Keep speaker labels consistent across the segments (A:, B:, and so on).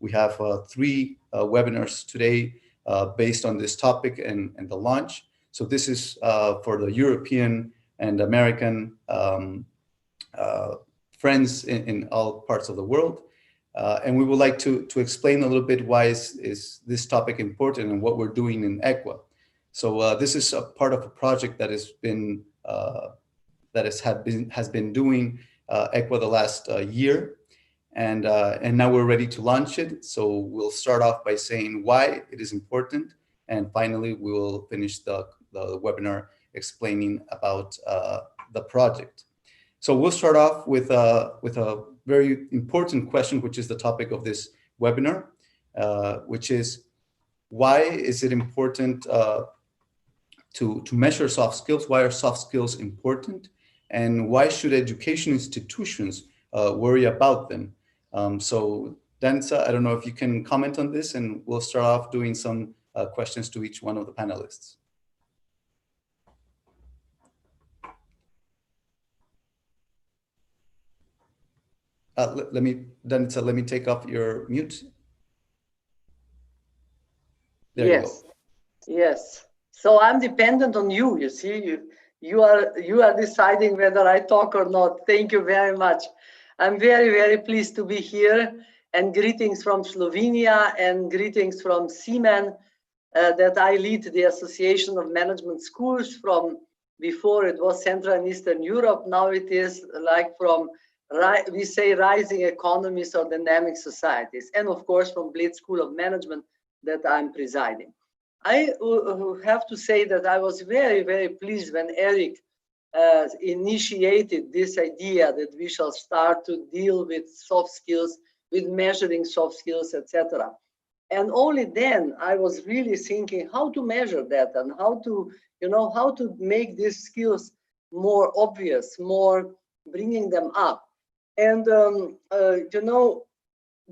A: We have three webinars today based on this topic and the launch. So this is for the European and American friends in all parts of the world. And we would like to explain a little bit why is this topic important and what we're doing in EQUAA. So this is a part of a project that has been has been doing EQUAA the last year, and now we're ready to launch it. So we'll start off by saying why it is important, and finally we will finish the webinar explaining about the project. So we'll start off with a very important question, which is the topic of this webinar, which is why is it important to measure soft skills? Why are soft skills important? And why should education institutions worry about them? So Danza, I don't know if you can comment on this, and we'll start off doing some questions to each one of the panelists. Let me take off your mute. There you go.
B: Yes. So I'm dependent on you. You see, you are deciding whether I talk or not. Thank you very much. I'm very, very pleased to be here, and greetings from Slovenia and greetings from Siemen, that I lead the Association of Management Schools. From before it was Central and Eastern Europe, now it is like from, we say, rising economies or dynamic societies, and of course from Blitz School of Management that I'm presiding. I have to say that I was very, very pleased when Eric initiated this idea that we shall start to deal with soft skills, with measuring soft skills, etc. And only then I was really thinking how to measure that and how to, how to make these skills more obvious, more bringing them up. And,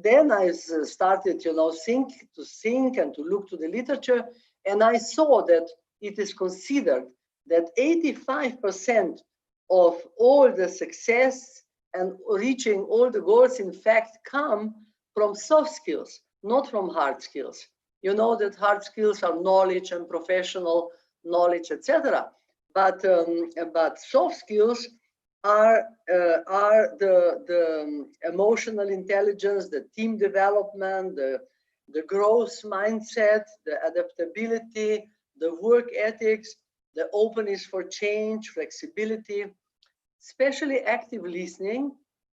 B: then I started, to think and to look to the literature, and I saw that it is considered that 85% of all the success and reaching all the goals, in fact, come from soft skills, not from hard skills. You know that hard skills are knowledge and professional knowledge, etc. But soft skills are the emotional intelligence, the team development, the growth mindset, the adaptability, the work ethics, the openness for change, flexibility, especially active listening,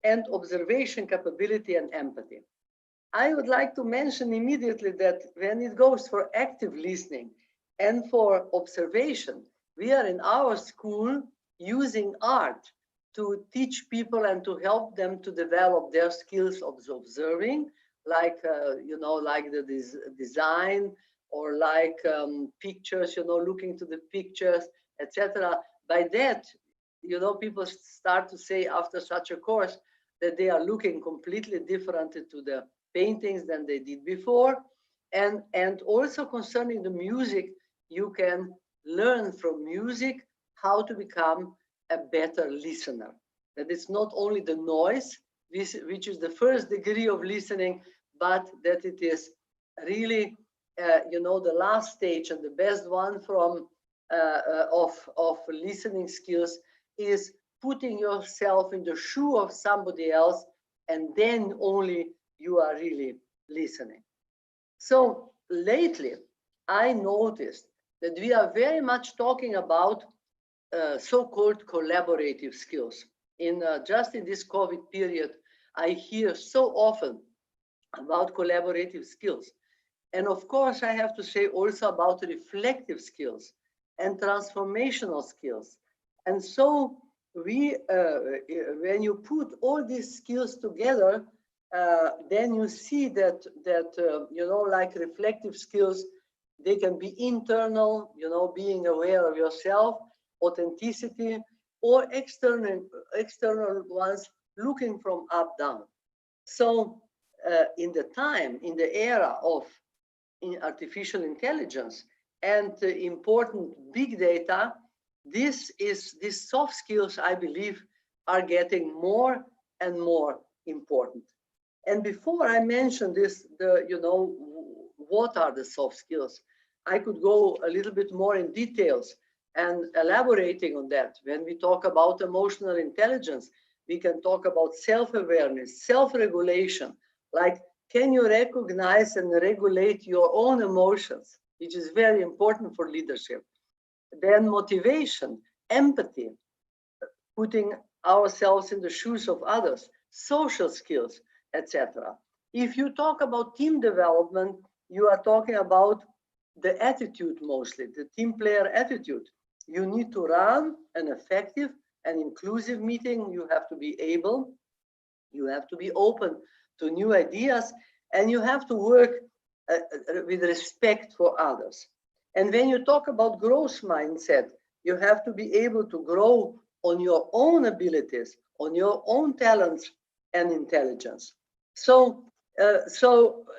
B: and observation capability and empathy. I would like to mention immediately that when it goes for active listening and for observation, we are in our school using art to teach people and to help them to develop their skills of observing, like, like the design, or like pictures, looking to the pictures, etc. By that, people start to say after such a course that they are looking completely different to the paintings than they did before. And also concerning the music, you can learn from music how to become a better listener. That it's not only the noise, which is the first degree of listening, but that it is really, the last stage and the best one from of listening skills is putting yourself in the shoe of somebody else, and then only you are really listening. So lately, I noticed that we are very much talking about so-called collaborative skills. Just in this COVID period, I hear so often about collaborative skills. And of course, I have to say also about reflective skills and transformational skills. And so we, when you put all these skills together, then you see that like reflective skills, they can be internal, being aware of yourself, authenticity, or external ones, looking from up down. So in the era of artificial intelligence and important big data, these soft skills, I believe, are getting more and more important. And before I mention this, what are the soft skills? I could go a little bit more in details and elaborating on that. When we talk about emotional intelligence, we can talk about self-awareness, self-regulation, like can you recognize and regulate your own emotions, which is very important for leadership. Then motivation, empathy, putting ourselves in the shoes of others, social skills, etc. If you talk about team development, you are talking about the attitude mostly, the team player attitude. You need to run an effective and inclusive meeting. You have to be able, you have to be open to new ideas, and you have to work with respect for others. And when you talk about growth mindset, you have to be able to grow on your own abilities, on your own talents and intelligence. So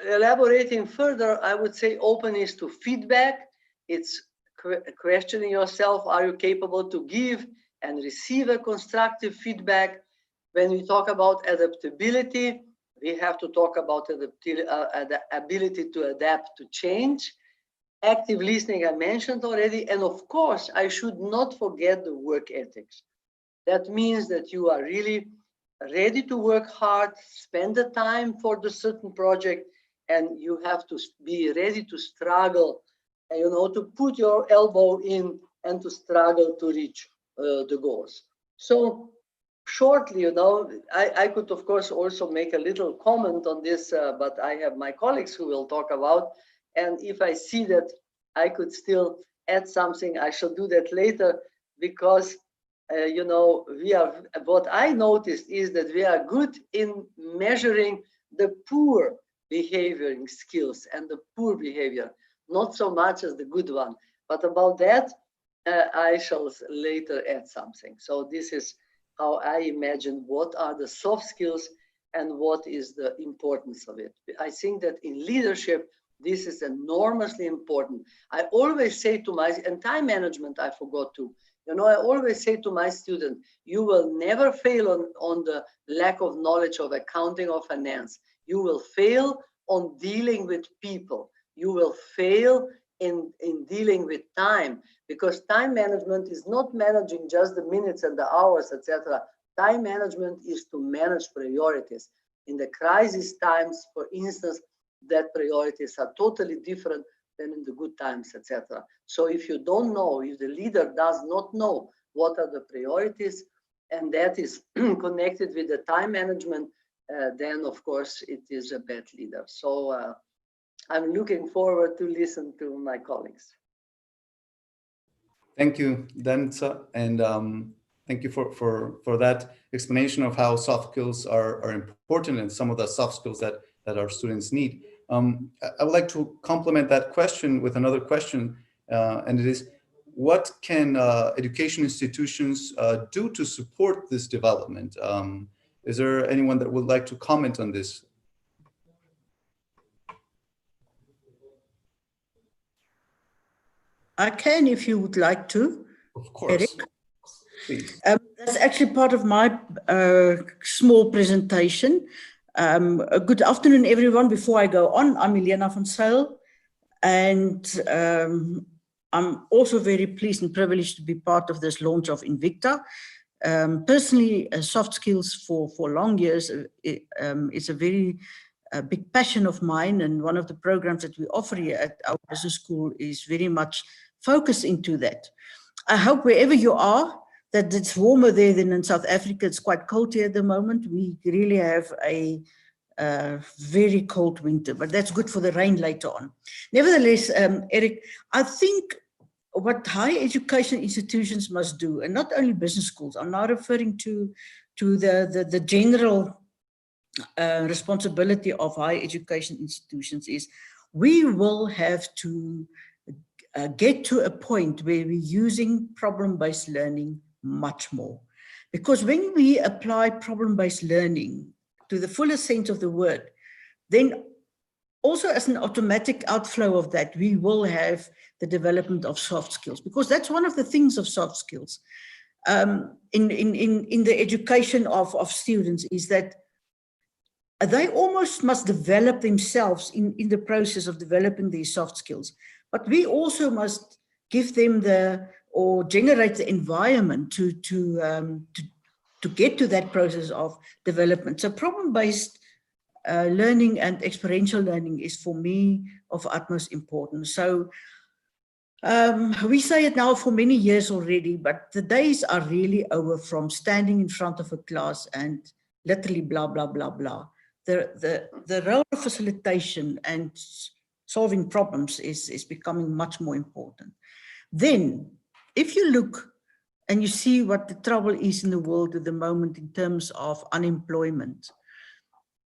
B: elaborating further, I would say openness to feedback. It's questioning yourself, are you capable to give and receive a constructive feedback? When we talk about adaptability, we have to talk about the ability to adapt to change. Active listening, I mentioned already. And of course, I should not forget the work ethics. That means that you are really ready to work hard, spend the time for the certain project, and you have to be ready to struggle, to put your elbow in and to struggle to reach the goals. So shortly, I could of course also make a little comment on this, but I have my colleagues who will talk about, and if I see that I could still add something, I shall do that later, because what I noticed is that we are good in measuring the poor behavioring skills and the poor behavior, not so much as the good one. But about that, I shall later add something. So this is how I imagine what are the soft skills and what is the importance of it. I think that in leadership, this is enormously important. I always say to and time management, I forgot to. I always say to my student, you will never fail on the lack of knowledge of accounting or finance. You will fail on dealing with people. You will fail in dealing with time, because time management is not managing just the minutes and the hours, etc. Time management is to manage priorities. In the crisis times, for instance, that priorities are totally different than in the good times, etc. So if you don't know, if the leader does not know what are the priorities, and that is connected with the time management, then of course it is a bad leader. So I'm looking forward to listen to my colleagues.
A: Thank you, Danica, and thank you for that explanation of how soft skills are important and some of the soft skills that our students need. I would like to complement that question with another question, and it is, what can education institutions do to support this development? Is there anyone that would like to comment on this?
C: I can, if you would like to.
A: Of course.
C: Eric.
A: Please.
C: That's actually part of my small presentation. Good afternoon, everyone. Before I go on, I'm Elena van Zyl, and I'm also very pleased and privileged to be part of this launch of INVICTA. Personally, soft skills for long years is a very big passion of mine, and one of the programs that we offer here at our business school is very much focused into that. I hope wherever you are, that it's warmer there than in South Africa. It's quite cold here at the moment. We really have a very cold winter, but that's good for the rain later on. Nevertheless, Eric, I think what higher education institutions must do, and not only business schools, I'm now referring to the general responsibility of higher education institutions, is we will have to get to a point where we're using problem-based learning much more. Because when we apply problem-based learning to the fullest sense of the word, then also as an automatic outflow of that, we will have the development of soft skills, because that's one of the things of soft skills in the education of students, is that they almost must develop themselves in the process of developing these soft skills. But we also must give them or generate the environment to get to that process of development. So problem-based learning and experiential learning is, for me, of utmost importance. So we say it now for many years already, but the days are really over from standing in front of a class and literally blah, blah, blah, blah. The role of facilitation and solving problems is becoming much more important. Then, if you look and you see what the trouble is in the world at the moment in terms of unemployment,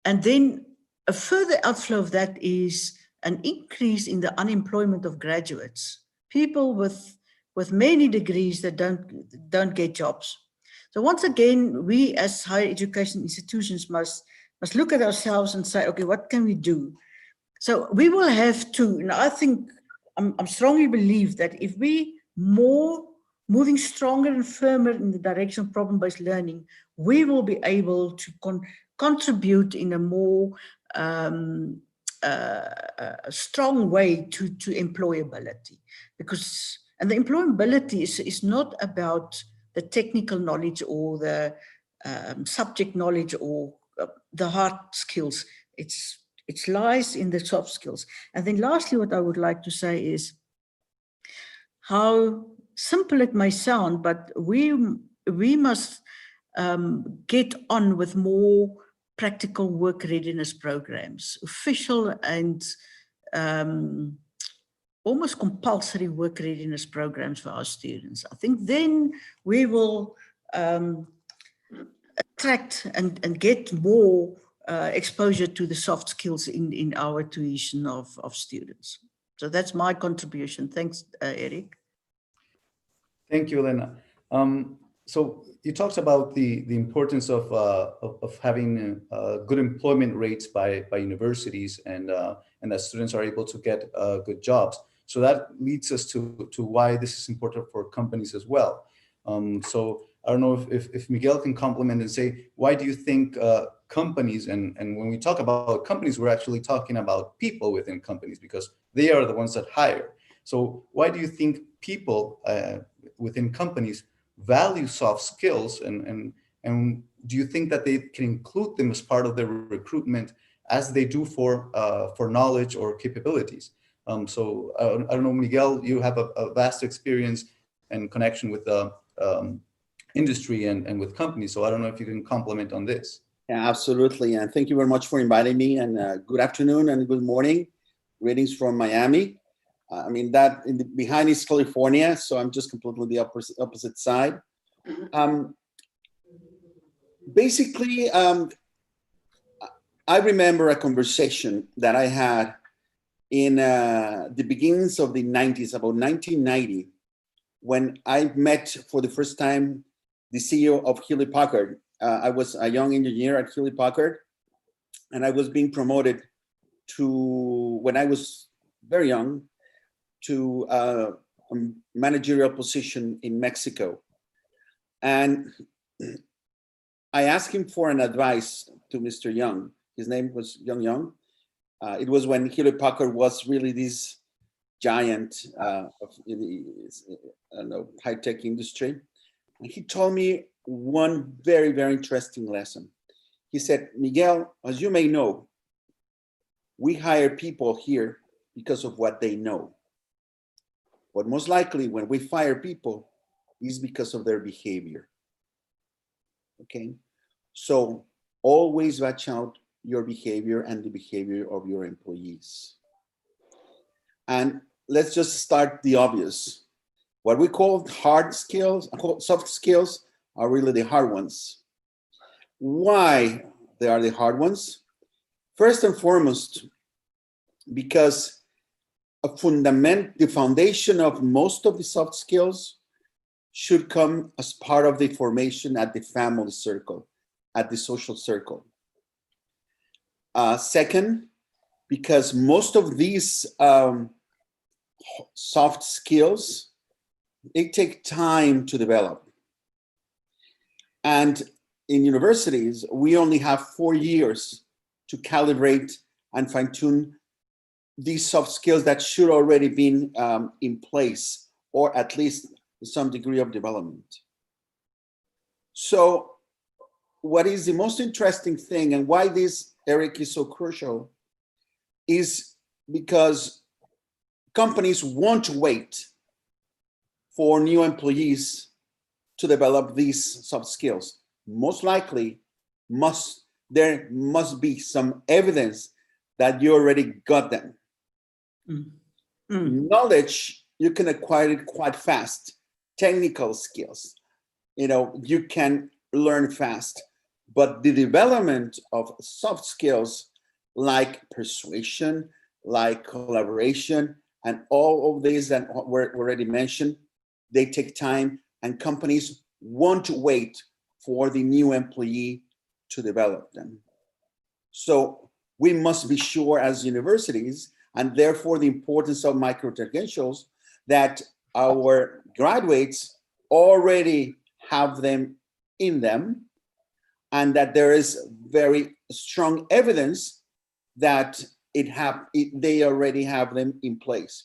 C: and then a further outflow of that is an increase in the unemployment of graduates, people with many degrees that don't get jobs. So once again, we as higher education institutions must look at ourselves and say, okay, what can we do? So we will have to, and I think, I'm strongly believe that if we moving stronger and firmer in the direction of problem-based learning, we will be able to contribute in a more strong way to employability. And the employability is not about the technical knowledge or the subject knowledge or the hard skills. It lies in the soft skills. And then lastly, what I would like to say is how simple it may sound, but we must get on with more practical work readiness programs, official and almost compulsory work readiness programs for our students. I think then we will attract and get more exposure to the soft skills in our tuition of students. So that's my contribution. Thanks, Eric.
A: Thank you, Elena. So you talked about the importance of having good employment rates by universities and that students are able to get good jobs. So that leads us to why this is important for companies as well. So I don't know if Miguel can complement and say, why do you think companies, and when we talk about companies, we're actually talking about people within companies because they are the ones that hire. So why do you think people within companies value soft skills, and do you think that they can include them as part of their recruitment as they do for knowledge or capabilities? So I don't know, Miguel, you have a vast experience and connection with the industry and with companies. So I don't know if you can comment on this.
D: Yeah, absolutely. And thank you very much for inviting me. And good afternoon and good morning. Greetings from Miami. I mean, behind is California, so I'm just completely the opposite side. Basically, I remember a conversation that I had in the beginnings of the 90s, about 1990, when I met for the first time the CEO of Hewlett-Packard. I was a young engineer at Hewlett-Packard, and I was being promoted to, when I was very young, to a managerial position in Mexico. And I asked him for an advice to Mr. Young. His name was Young. It was when Hewlett-Packard was really this giant of the high-tech industry. And he told me one very, very interesting lesson. He said, Miguel, as you may know, we hire people here because of what they know. But most likely when we fire people is because of their behavior. Okay? So always watch out your behavior and the behavior of your employees. And let's just start the obvious. What we call hard skills, soft skills, are really the hard ones. Why they are the hard ones? First and foremost, because the foundation of most of the soft skills should come as part of the formation at the family circle, at the social circle. Second, because most of these soft skills, they take time to develop. And in universities, we only have 4 years to calibrate and fine-tune these soft skills that should already been in place, or at least some degree of development. So what is the most interesting thing, and why this, Eric, is so crucial, is because companies won't wait for new employees to develop these soft skills. Most likely, there must be some evidence that you already got them. Knowledge, you can acquire it quite fast. Technical skills, you can learn fast. But the development of soft skills like persuasion, like collaboration, and all of these that were already mentioned, they take time, and companies won't wait for the new employee to develop them. So we must be sure as universities, and therefore the importance of micro-credentials, that our graduates already have them in them, and that there is very strong evidence that they already have them in place.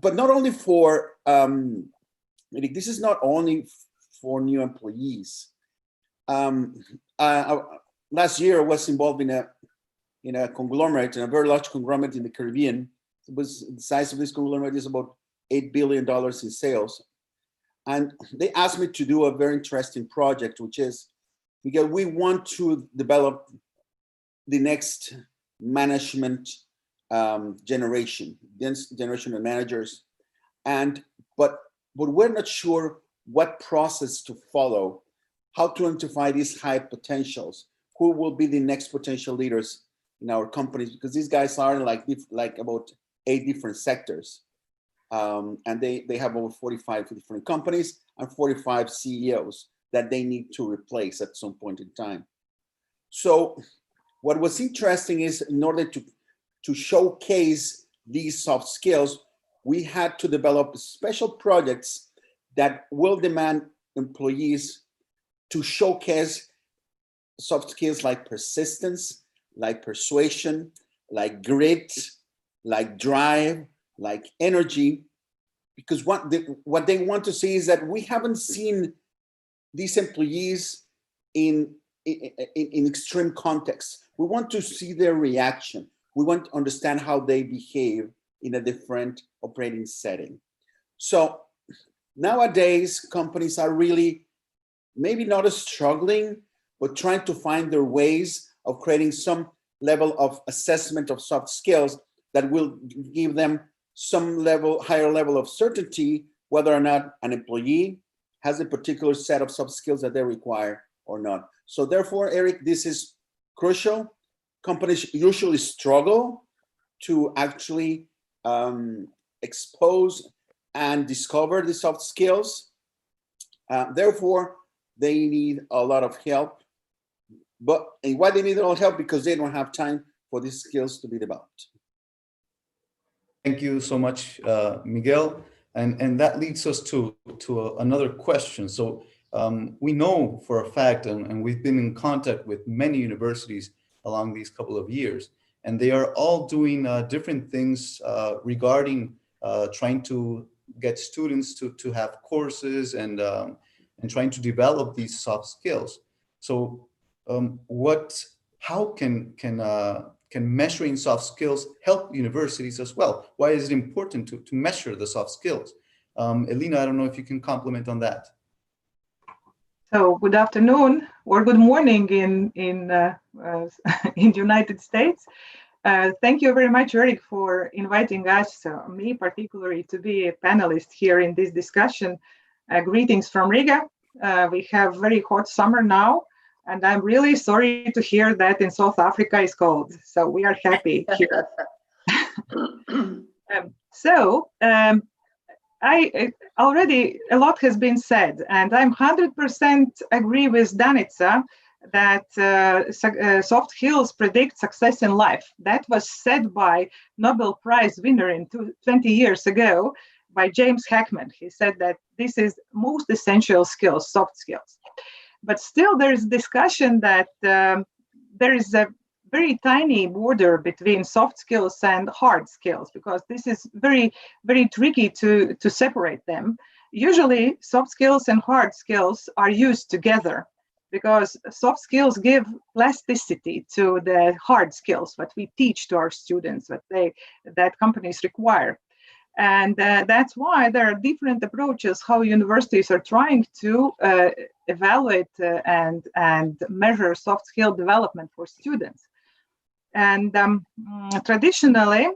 D: But not only for, this is not only for new employees. Last year I was involved in a conglomerate, in a very large conglomerate in the Caribbean. The size of this conglomerate is about $8 billion in sales. And they asked me to do a very interesting project, which is, because we want to develop the next management generation of managers. But we're not sure what process to follow, how to identify these high potentials, who will be the next potential leaders in our companies, because these guys are like about 8 different sectors. And they have over 45 different companies and 45 CEOs that they need to replace at some point in time. So what was interesting is, in order to showcase these soft skills, we had to develop special projects that will demand employees to showcase soft skills like persistence, like persuasion, like grit, like drive, like energy, because what they want to see is that we haven't seen these employees in extreme contexts. We want to see their reaction. We want to understand how they behave in a different operating setting. So nowadays, companies are really maybe not struggling, but trying to find their ways of creating some level of assessment of soft skills that will give them some higher level of certainty whether or not an employee has a particular set of soft skills that they require or not. So therefore, Eric, this is crucial. Companies usually struggle to actually expose and discover the soft skills. Therefore, they need a lot of help. And why they need a lot of help? Because they don't have time for these skills to be developed.
A: Thank you so much, Miguel. And that leads us to another question. So we know for a fact, and we've been in contact with many universities along these couple of years, and they are all doing different things regarding trying to get students to have courses and trying to develop these soft skills. So how can measuring soft skills help universities as well? Why is it important to measure the soft skills? Elena, I don't know if you can comment on that.
E: So good afternoon or good morning in the United States. Thank you very much, Eric, for inviting us, me particularly, to be a panelist here in this discussion. Greetings from Riga. We have very hot summer now, and I'm really sorry to hear that in South Africa is cold. So we are happy here. Already a lot has been said, and I'm 100% agree with Danica that soft skills predict success in life. That was said by Nobel Prize winner 20 years ago by James Heckman. He said that this is most essential skills, soft skills. But still there is discussion that there is a very tiny border between soft skills and hard skills, because this is very, very tricky to separate them. Usually, soft skills and hard skills are used together, because soft skills give plasticity to the hard skills that we teach to our students, that companies require. And that's why there are different approaches how universities are trying to evaluate and measure soft skill development for students. And traditionally,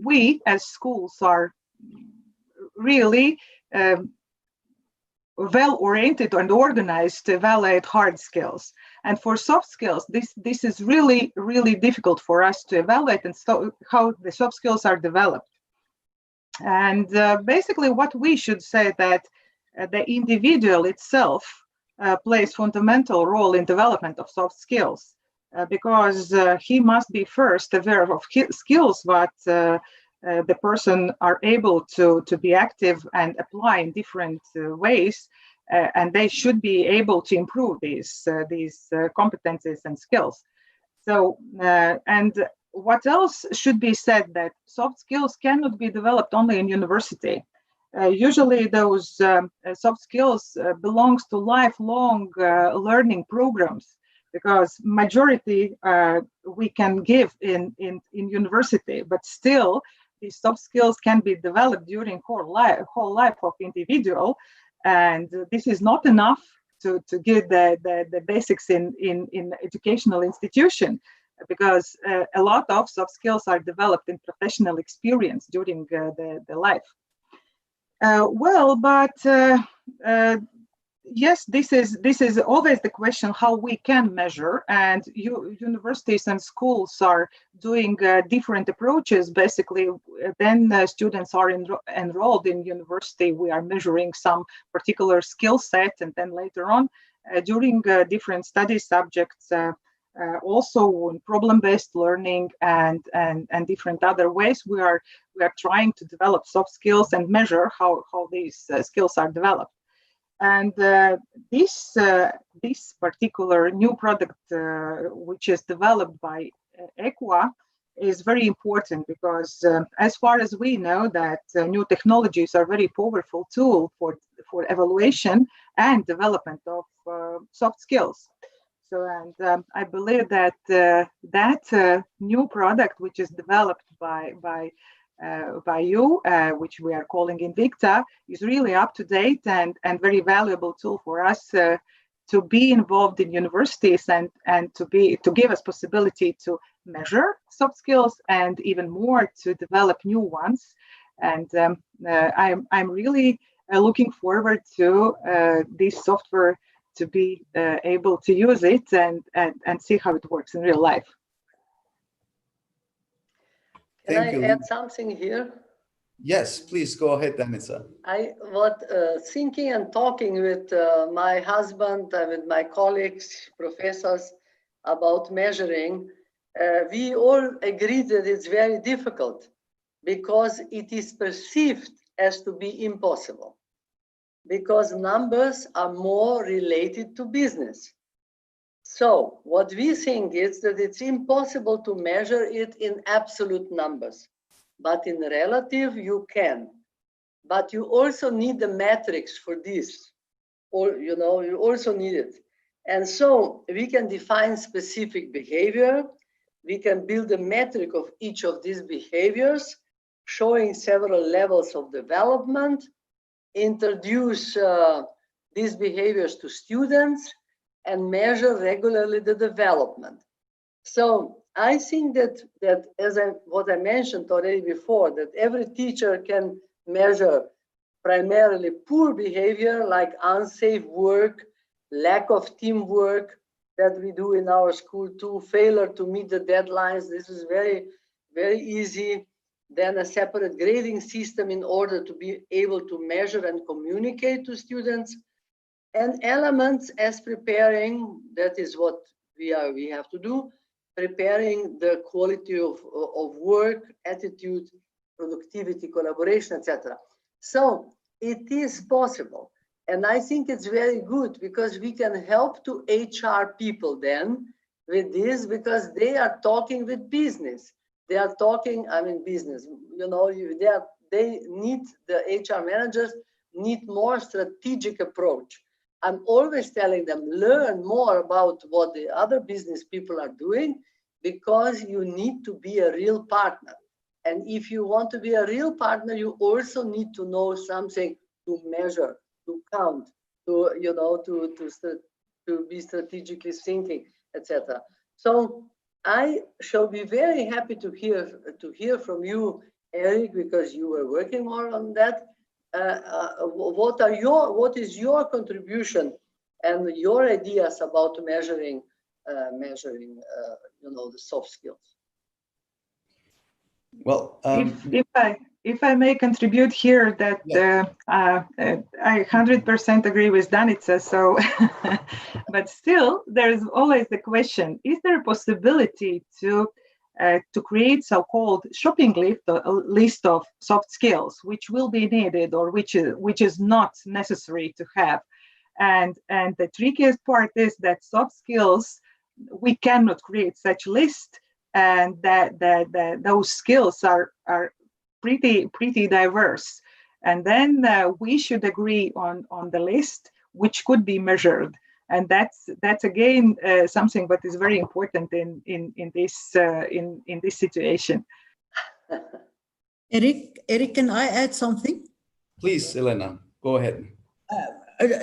E: we as schools are really well-oriented and organized to evaluate hard skills. And for soft skills, this is really, really difficult for us to evaluate and so how the soft skills are developed. And basically what we should say that the individual itself plays fundamental role in development of soft skills, because he must be first aware of skills that the person are able to be active and apply in different ways, and they should be able to improve these competencies and skills. So, and what else should be said, that soft skills cannot be developed only in university. Usually those soft skills belongs to lifelong learning programs, because majority we can give in university, but still these soft skills can be developed during whole life of individual, and this is not enough to give the basics in educational institution, because a lot of soft skills are developed in professional experience during the life. Yes, this is always the question how we can measure, and universities and schools are doing different approaches. Basically, then students are enrolled in university, we are measuring some particular skill set, and then later on during different study subjects, also in problem-based learning and different other ways, we are trying to develop soft skills and measure how these skills are developed. And this particular new product, which is developed by EQUAA, is very important, because as far as we know, that new technologies are very powerful tool for evaluation and development of soft skills. So, and I believe that that new product, which is developed by you, which we are calling INVICTA, is really up to date and very valuable tool for us to be involved in universities and to give us possibility to measure soft skills and even more to develop new ones. And I'm really looking forward to this software to be able to use it and see how it works in real life.
B: Can I add something here?
A: Yes, please go ahead, Danica.
B: I was thinking and talking with my husband and with my colleagues, professors, about measuring. We all agree that it's very difficult because it is perceived as to be impossible, because numbers are more related to business. So what we think is that it's impossible to measure it in absolute numbers, but in relative you can. But you also need the metrics for this, or you also need it. And so we can define specific behavior. We can build a metric of each of these behaviors, showing several levels of development, introduce these behaviors to students, and measure regularly the development. So I think that as what I mentioned already before, that every teacher can measure primarily poor behavior like unsafe work, lack of teamwork that we do in our school too, failure to meet the deadlines. This is very, very easy. Then a separate grading system in order to be able to measure and communicate to students. And elements as preparing, that is what we have to do, preparing the quality of work, attitude, productivity, collaboration, etc. So it is possible. And I think it's very good because we can help to HR people then with this because they are talking with business. They are talking, I mean, business, you know, they need, the HR managers need more strategic approach. I'm always telling them, learn more about what the other business people are doing, because you need to be a real partner. And if you want to be a real partner, you also need to know something to measure, to count, to, you know, to be strategically thinking, etc. So I shall be very happy to hear from you, Eric, because you were working more on that. What is your contribution and your ideas about measuring you know, the soft skills?
A: Well,
E: If I may contribute here, that
A: Yeah.
E: I 100% agree with Danica. So, but still, there's always the question: is there a possibility to create so-called shopping list, a list of soft skills, which will be needed or which is not necessary to have? And the trickiest part is that soft skills, we cannot create such a list, and that those skills are pretty diverse. And then we should agree on the list which could be measured. And that's again something that is very important in this situation.
C: Eric, can I add something?
A: Please, Elena, go ahead.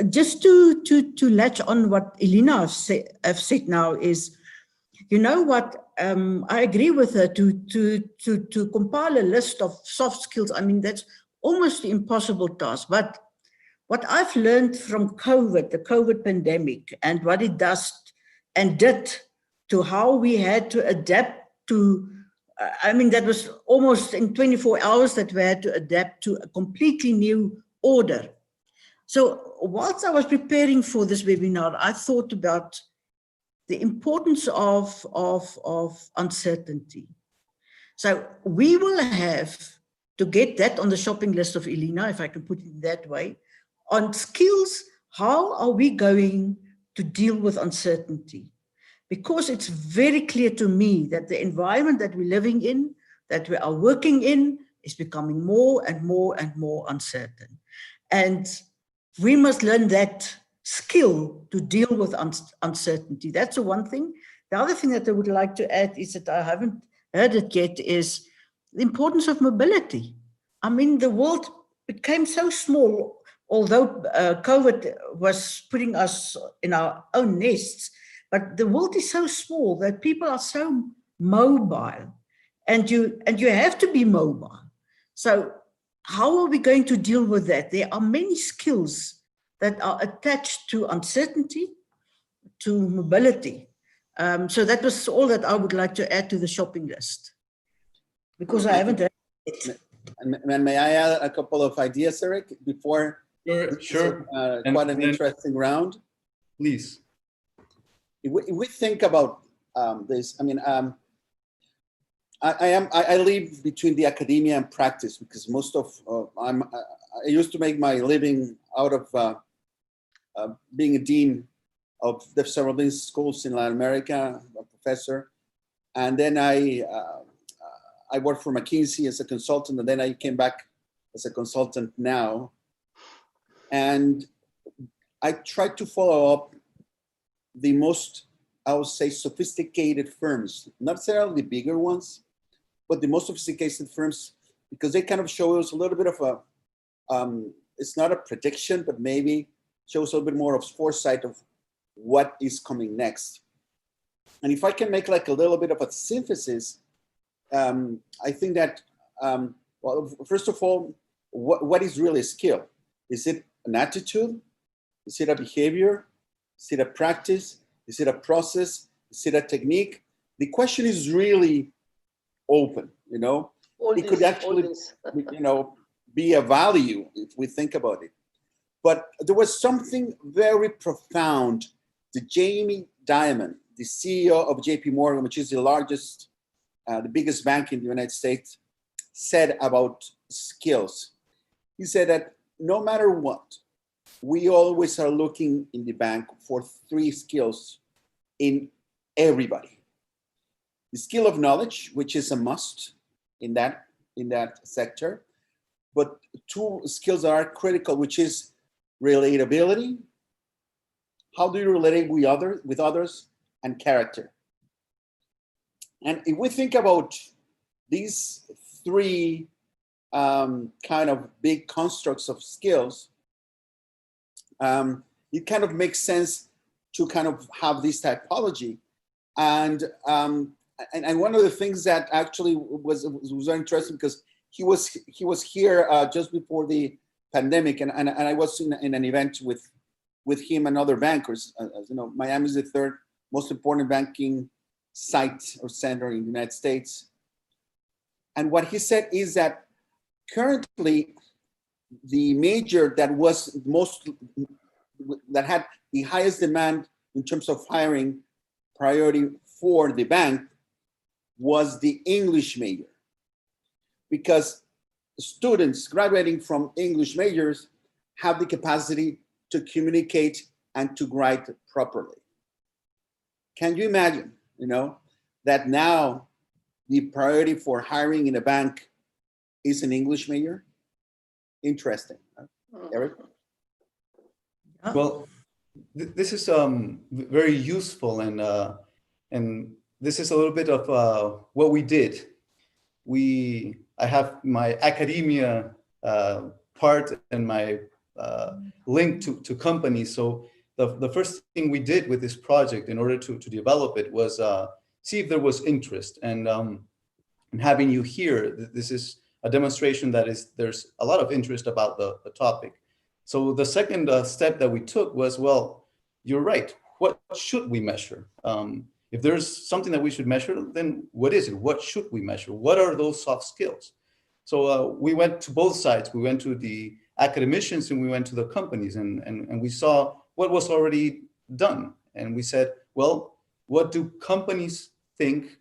C: Just to latch on what Elena have said now is, you know what, I agree with her to compile a list of soft skills. I mean, that's almost an impossible task. But what I've learned from COVID, the COVID pandemic, and what it does and did to how we had to adapt to, I mean, that was almost in 24 hours that we had to adapt to a completely new order. So whilst I was preparing for this webinar, I thought about the importance of uncertainty. So we will have to get that on the shopping list of Elena, if I can put it that way, on skills. How are we going to deal with uncertainty? Because it's very clear to me that the environment that we're living in, that we are working in, is becoming more and more and more uncertain. And we must learn that skill to deal with uncertainty. That's the one thing. The other thing that I would like to add is that I haven't heard it yet, is the importance of mobility. I mean, the world became so small, although COVID was putting us in our own nests, but the world is so small that people are so mobile, and you have to be mobile. So how are we going to deal with that? There are many skills that are attached to uncertainty, to mobility. So that was all that I would like to add to the shopping list, because I haven't heard it.
D: And may I add a couple of ideas, Eric, before?
A: Sure.
D: Quite an interesting round.
A: Please.
D: If we think about this, I mean, I live between the academia and practice, because most of I used to make my living out of being a dean of the several business schools in Latin America, a professor, and then I worked for McKinsey as a consultant, and then I came back as a consultant now, and I tried to follow up the most, I would say, sophisticated firms, not necessarily the bigger ones, but the most sophisticated firms, because they kind of show us a little bit of a, it's not a prediction, but maybe shows a little bit more of foresight of what is coming next. And if I can make like a little bit of a synthesis, I think that, well, first of all, what is really a skill? Is it an attitude? Is it a behavior? Is it a practice? Is it a process? Is it a technique? The question is really open, you know? It could actually, you know, be a value if we think about it. But there was something very profound that Jamie Dimon, the CEO of JP Morgan, which is the largest, the biggest bank in the United States, said about skills. He said that no matter what, we always are looking in the bank for 3 skills in everybody. The skill of knowledge, which is a must in that sector, but two skills are critical, which is relatability. How do you relate with others, and character? And if we think about these three kind of big constructs of skills, it kind of makes sense to kind of have this typology. And one of the things that actually was very interesting, because he was here just before the pandemic, and I was in an event with him and other bankers. As you know, Miami is the third most important banking site or center in the United States. And what he said is that currently the major that had the highest demand in terms of hiring priority for the bank was the English major, because students graduating from English majors have the capacity to communicate and to write properly. Can you imagine, that now the priority for hiring in a bank is an English major? Interesting. Eric?
A: Well, this is very useful, and this is a little bit of what we did. I have my academia part and my link to companies. So the first thing we did with this project in order to develop it was see if there was interest. And having you here, this is a demonstration that there's a lot of interest about the topic. So the second step that we took was, well, you're right. What should we measure? If there's something that we should measure, then what is it? What should we measure? What are those soft skills? So we went to both sides. We went to the academicians and we went to the companies, and we saw what was already done. And we said, well, what do companies think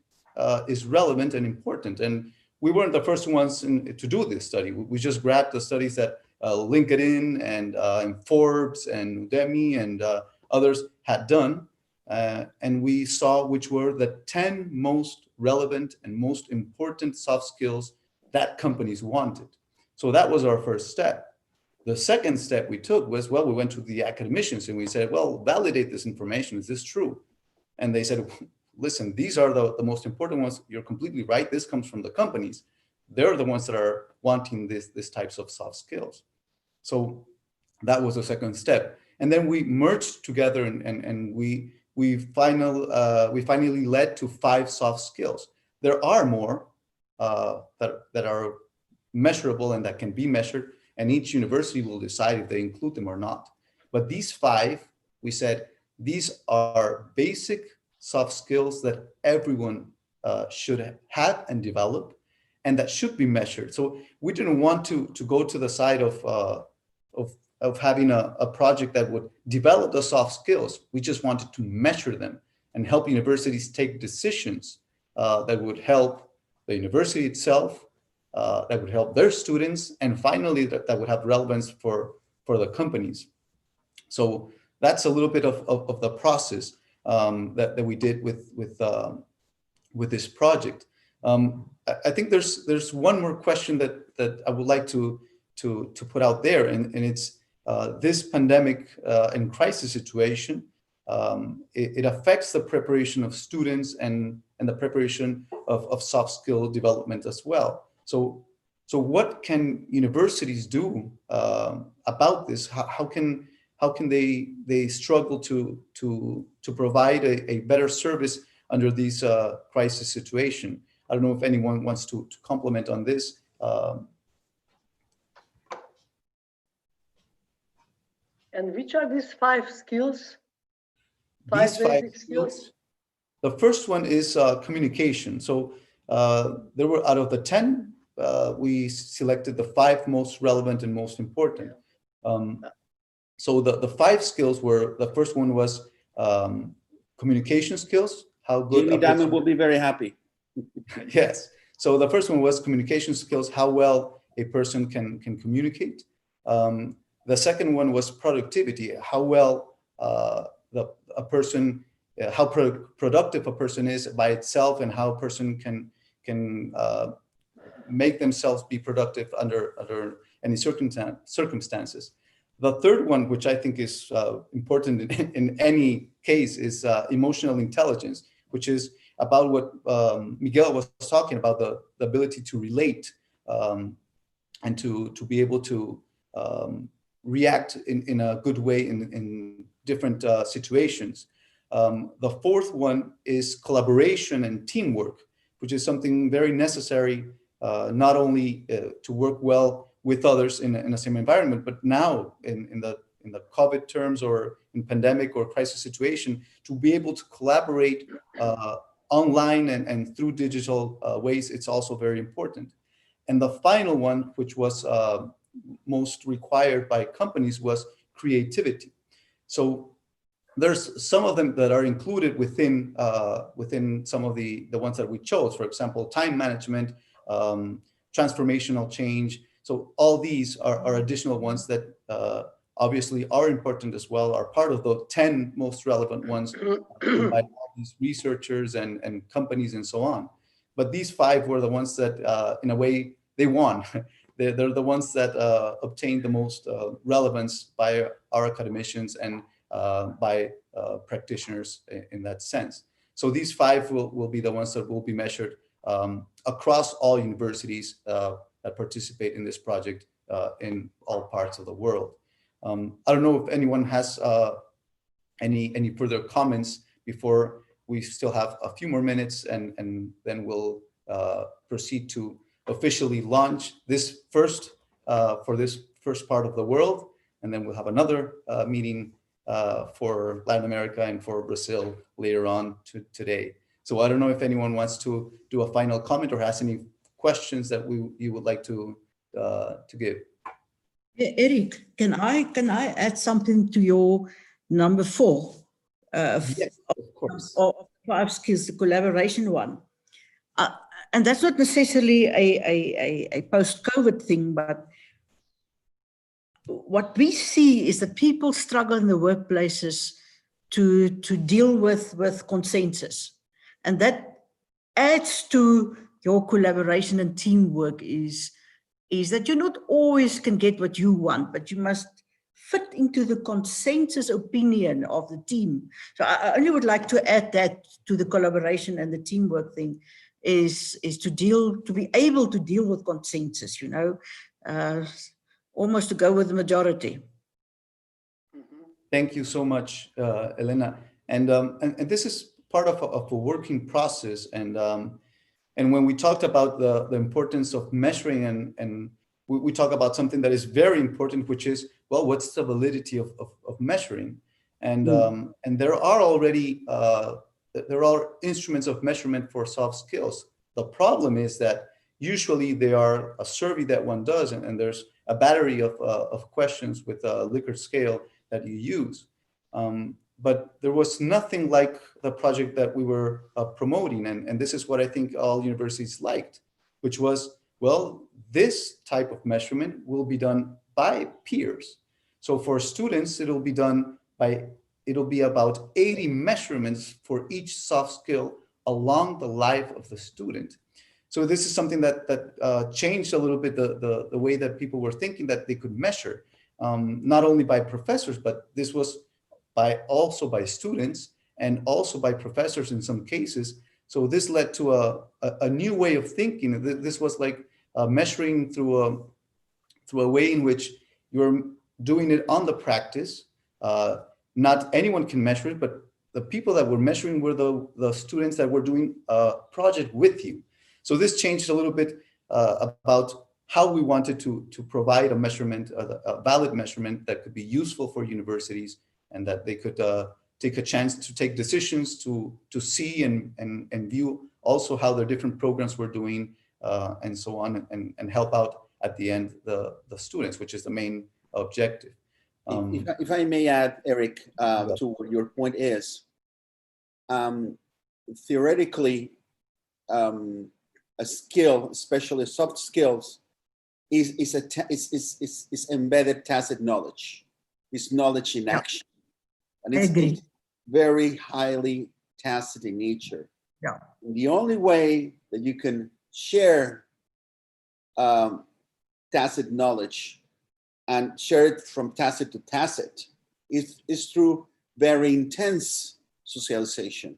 A: is relevant and important? And we weren't the first ones to do this study. We just grabbed the studies that LinkedIn and Forbes and Udemy and others had done. And we saw which were the 10 most relevant and most important soft skills that companies wanted. So that was our first step. The second step we took was, well, we went to the academicians and we said, well, validate this information. Is this true? And they said, listen, these are the most important ones. You're completely right. This comes from the companies. They're the ones that are wanting this types of soft skills. So that was the second step. And then we merged together and we finally led to 5 soft skills. There are more that are measurable and that can be measured, and each university will decide if they include them or not. But these 5, we said, these are basic soft skills that everyone should have and develop, and that should be measured. So we didn't want to go to the side of having a project that would develop the soft skills. We just wanted to measure them and help universities take decisions that would help the university itself, that would help their students, and finally that would have relevance for the companies. So that's a little bit of the process that we did with this project. I think there's one more question that I would like to put out there, and it's this pandemic and crisis situation. It affects the preparation of students and the preparation of soft skill development as well. So what can universities do about this? How can they struggle to provide a better service under this crisis situation? I don't know if anyone wants to comment on this.
B: And which are these 5 skills?
A: These 5
B: basic skills?
A: The first one is communication. So there were, out of the 10, we selected the 5 most relevant and most important. So the 5 skills were, the first one was communication skills. How good
D: Jamie Dimon will be very happy.
A: Yes. So the first one was communication skills, how well a person can communicate. The second one was productivity, how well a person productive a person is by itself, and how a person can make themselves be productive under any circumstances. The third one, which I think is important in any case, is emotional intelligence, which is about what Miguel was talking about, the ability to relate and to be able to react in a good way in different situations. The fourth one is collaboration and teamwork, which is something very necessary, not only to work well with others in the same environment, but now in the COVID terms or in pandemic or crisis situation, to be able to collaborate online and through digital ways, it's also very important. And the final one, which was most required by companies, was creativity. So there's some of them that are included within some of the ones that we chose. For example, time management, transformational change. So all these are additional ones that obviously are important as well, are part of the 10 most relevant ones by all these researchers and companies and so on. But these 5 were the ones that, in a way, they won. They're the ones that obtained the most relevance by our academicians and by practitioners in that sense. So these 5 will be the ones that will be measured across all universities that participate in this project in all parts of the world. I don't know if anyone has any further comments before we still have a few more minutes, and then we'll proceed to officially launch this first for this first part of the world, and then we'll have another meeting for Latin America and for Brazil later on today. So I don't know if anyone wants to do a final comment or has any questions that you would like to give.
C: Yeah, Eric, can I add something to your number 4?
A: Yes, of course.
C: Of 5 skills, the collaboration one. And that's not necessarily a post-COVID thing, but what we see is that people struggle in the workplaces to deal with consensus. And that adds to your collaboration and teamwork is that you not always can get what you want, but you must fit into the consensus opinion of the team. So I only would like to add that to the collaboration and the teamwork thing is to be able to deal with consensus, almost to go with the majority.
A: Thank you so much, Elena. And this is part of a working process. And when we talked about the importance of measuring, and we talk about something that is very important, which is, well, what's the validity of measuring? And and there are already there are instruments of measurement for soft skills. The problem is that usually they are a survey that one does, and there's a battery of questions with a Likert scale that you use. But there was nothing like the project that we were promoting. And this is what I think all universities liked, which was, well, this type of measurement will be done by peers. So for students, it'll be about 80 measurements for each soft skill along the life of the student. So this is something that changed a little bit the way that people were thinking that they could measure, not only by professors, but this was also by students and also by professors in some cases. So this led to a new way of thinking. This was like measuring through a way in which you're doing it on the practice. Not anyone can measure it, but the people that were measuring were the students that were doing a project with you. So this changed a little bit about how we wanted to provide a measurement, a valid measurement that could be useful for universities, and that they could take a chance to take decisions, to see and view also how their different programs were doing, and so on, and help out at the end the students, which is the main objective.
D: If I may add, Eric, to what your point is, theoretically, a skill, especially soft skills, is embedded tacit knowledge. It's knowledge in action. And very highly tacit in nature.
C: Yeah.
D: And the only way that you can share tacit knowledge and share it from tacit to tacit is through very intense socialization.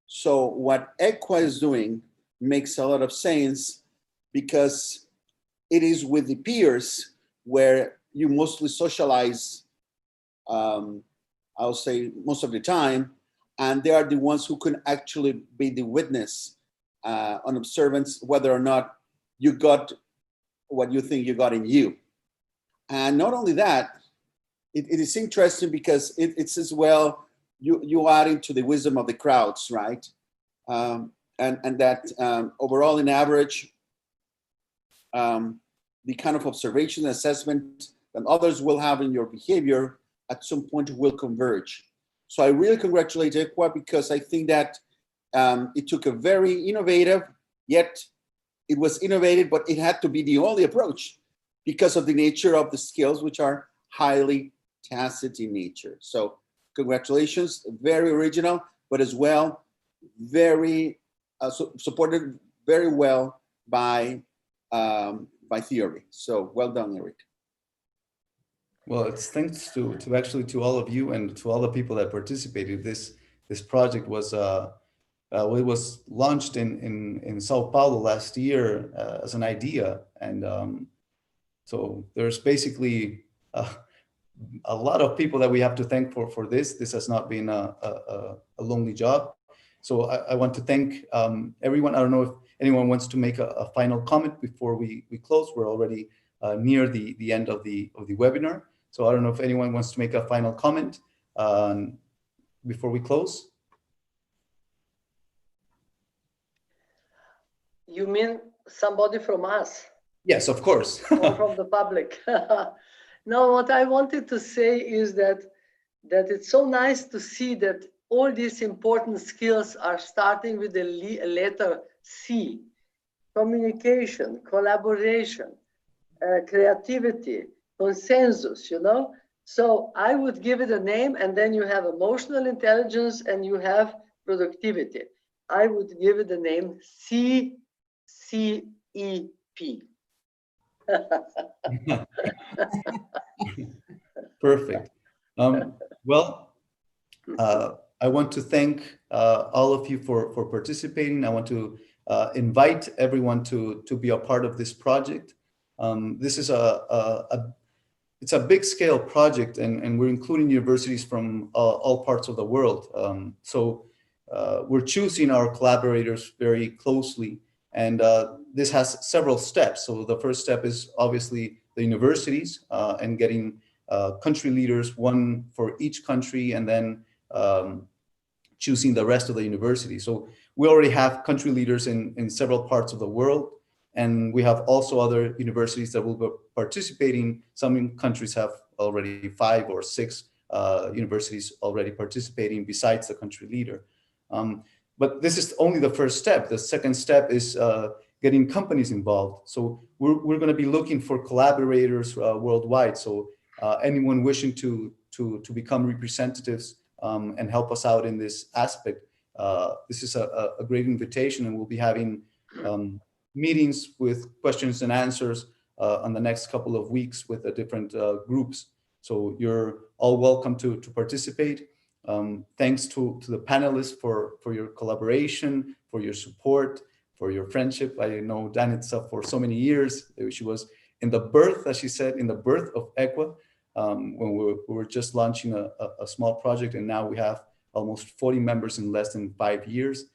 D: So what EQUAA is doing makes a lot of sense because it is with the peers where you mostly socialize, I'll say most of the time, and they are the ones who can actually be the witness on observance whether or not you got what you think you got in you. And not only that, it is interesting because it's as well, you add into the wisdom of the crowds, right? And that overall, in average, the kind of observation and assessment that others will have in your behavior at some point will converge. So I really congratulate EQUAA because I think that it took a very innovative, yet it was innovative, but it had to be the only approach because of the nature of the skills, which are highly tacit in nature. So congratulations, very original, but as well, very supported very well by theory. So well done, Eric.
A: Well, it's thanks to actually to all of you and to all the people that participated. This project was it was launched in Sao Paulo last year as an idea, and so there's basically a lot of people that we have to thank for this. This has not been a lonely job. So I want to thank everyone. I don't know if anyone wants to make a final comment before we close. We're already near the end of the webinar. So I don't know if anyone wants to make a final comment before we close.
B: You mean somebody from us?
A: Yes, of course.
B: Or from the public? No, what I wanted to say is that it's so nice to see that all these important skills are starting with the letter C: communication, collaboration, creativity, consensus, you know? So I would give it a name, and then you have emotional intelligence and you have productivity. I would give it the name CCEP.
A: Perfect. Well, I want to thank all of you for participating. I want to invite everyone to be a part of this project. This is it's a big scale project, and we're including universities from all parts of the world. So we're choosing our collaborators very closely, and this has several steps. So the first step is obviously the universities and getting country leaders, one for each country, and then choosing the rest of the universities. So we already have country leaders in several parts of the world, and we have also other universities that will be participating. Some countries have already 5 or 6 universities already participating besides the country leader. But this is only the first step. The second step is getting companies involved. So we're going to be looking for collaborators worldwide. So anyone wishing to become representatives and help us out in this aspect, this is a great invitation, and we'll be having meetings with questions and answers on the next couple of weeks with the different groups. So you're all welcome to participate. Thanks to the panelists for your collaboration, for your support, for your friendship. I know Danitza for so many years. She was in the birth, as she said, in the birth of EQUAA, when we were just launching a small project, and now we have almost 40 members in less than 5 years,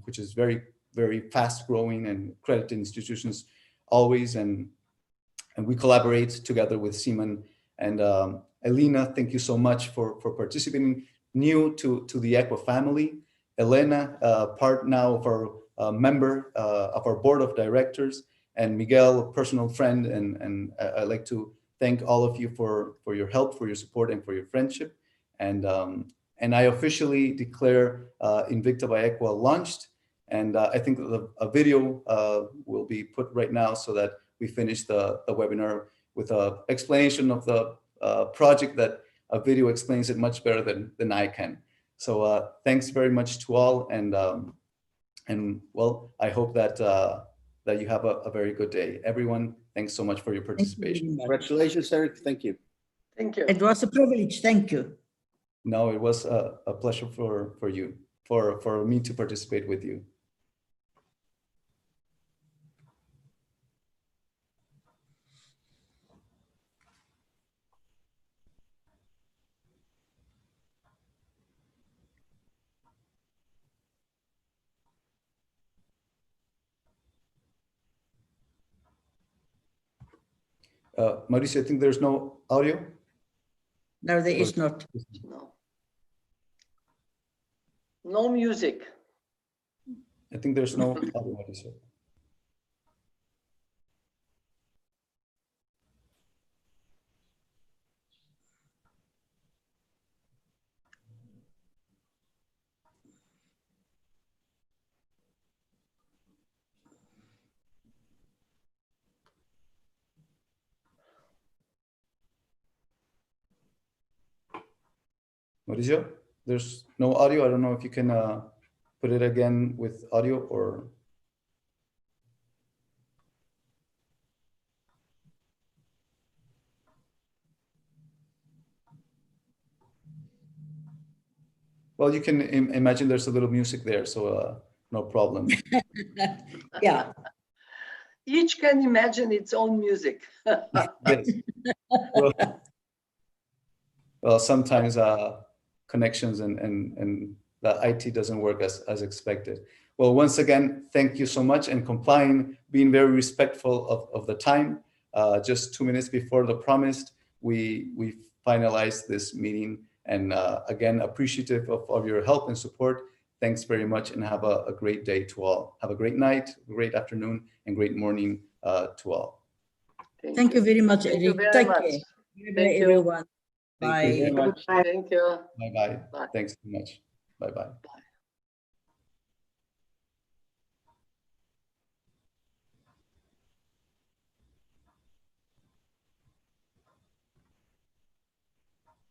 A: which is very, very fast growing, and accredited institutions always. And we collaborate together with Simon and Elena. Thank you so much for participating. New to the EQUAA family. Elena, part now of our member of our board of directors, and Miguel, a personal friend. And I'd like to thank all of you for your help, for your support, and for your friendship. And I officially declare INVICTA by EQUAA launched. And I think a video will be put right now so that we finish the webinar with an explanation of the project that a video explains it much better than I can. So thanks very much to all, and well, I hope that that you have a very good day, everyone. Thanks so much for your
C: Thank you very
A: participation.
C: much.
D: Congratulations, Eric. Thank you.
B: Thank you.
C: It was a privilege. Thank you.
A: No, it was a pleasure for you, for me to participate with you. Mauricio, I think there's no audio.
C: No, there is not.
B: No. No music.
A: I think there's no audio, Mauricio. Mauricio, there's no audio. I don't know if you can put it again with audio or. Well, you can imagine there's a little music there, so no problem.
C: Yeah.
B: Each can imagine its own music.
A: Yes. Well, sometimes connections and the IT doesn't work as expected. Well, once again, thank you so much, and complying, being very respectful of the time. Just 2 minutes before the promised, we finalized this meeting, and again, appreciative of your help and support. Thanks very much, and have a great day to all. Have a great night, great afternoon, and great morning to all.
C: Thank you very much,
B: Thank you
C: Eric.
B: very
C: Take
B: much.
C: care.
B: Thank you.
C: Everyone.
D: Thank you very
C: Bye.
D: much.
E: Bye.
B: Thank you.
A: Bye-bye.
B: Bye.
A: Thanks so much. Bye-bye.
B: Bye.